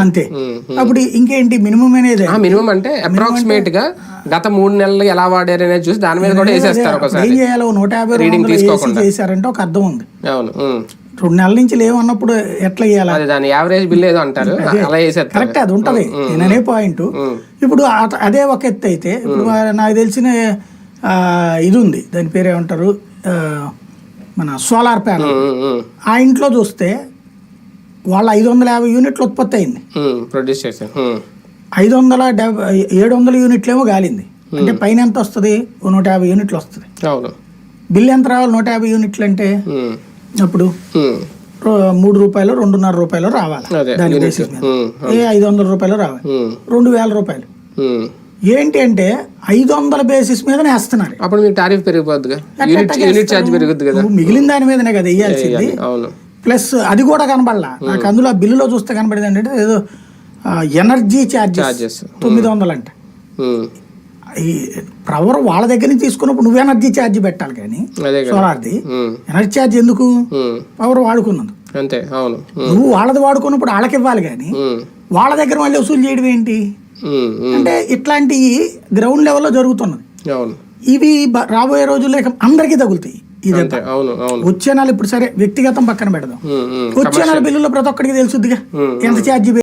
అంతే. అప్పుడు ఇంకేంటి మినిమం అనేది, మినిమం అంటే అప్రాక్సిమేట్ గా గత 3 నెలలు ఎలా వాడారు అనేది చూసి దాని మీద కూడా వేసేస్తారు. ఒకసారి ఏం చేయాలి, 150 చేశారంటే ఒక అర్థం ఉంది. అవును, 2 నెలల నుంచి లేవన్నప్పుడు ఎట్లా చేయాలి, దాని యావరేజ్ బిల్ ఏదో అంటారు, అలా వేసేస్తారు. కరెక్ట్, అది ఉంటది నేననే పాయింట్. ఇప్పుడు అదే ఒక ఎత్తు అయితే, ఇప్పుడు నాకు తెలిసిన ఇది ఉంది, దాని పేరు ఏమంటారు, మన సోలార్ ప్యానల్. ఆ ఇంట్లో చూస్తే వాళ్ళ 550 యూనిట్లు ఉత్పత్తి అయింది, ప్రొడ్యూస్ చేశారు. 700 యూనిట్లు ఏమో గాలింది. అంటే పైన ఎంత వస్తుంది, 150 యూనిట్లు వస్తుంది. బిల్ ఎంత రావాలి 150 యూనిట్లు అంటే, అప్పుడు 3 రూపాయలు 2.5 రూపాయలు రావాలి. దాని బేసిస్ మీద 500 రూపాయలు రావాలి, 2000 రూపాయలు. ఏంటి అంటే 500 బేసిస్ మీద వేస్తున్నారు. అప్పుడు మీకు టారిఫ్ పెరిగిపోద్ది, మిగిలిన దాని మీదనే కదా వేయాల్సింది. ప్లస్ అది కూడా కనబడలా నాకు, అందులో ఆ బిల్లులో చూస్తే కనబడేది ఏంటంటే ఏదో ఎనర్జీ ఛార్జెస్ 900 అంట. ఈ పవర్ వాళ్ళ దగ్గర నుంచి తీసుకున్నప్పుడు నువ్వు ఎనర్జీ ఛార్జ్ పెట్టాలి, కానీ సోలార్ది ఎనర్జీ ఛార్జ్ ఎందుకు, పవర్ వాడుకున్నది అంతే. అవును, నువ్వు వాళ్ళది వాడుకున్నప్పుడు వాళ్ళకి ఇవ్వాలి, కానీ వాళ్ళ దగ్గర మళ్ళీ వసూలు చేయడం ఏంటి అంటే, ఇట్లాంటివి గ్రౌండ్ లెవెల్లో జరుగుతున్నది. ఇవి రాబోయే రోజుల్లో అందరికీ తగులుతాయి. వచ్చే నెల ఇప్పుడు సరే వ్యక్తిగతం పక్కన పెడదాం, వచ్చే నెల బిల్లులో ప్రతి ఒక్కడికి తెలుసుద్దిగా ఎంత ఛార్జీ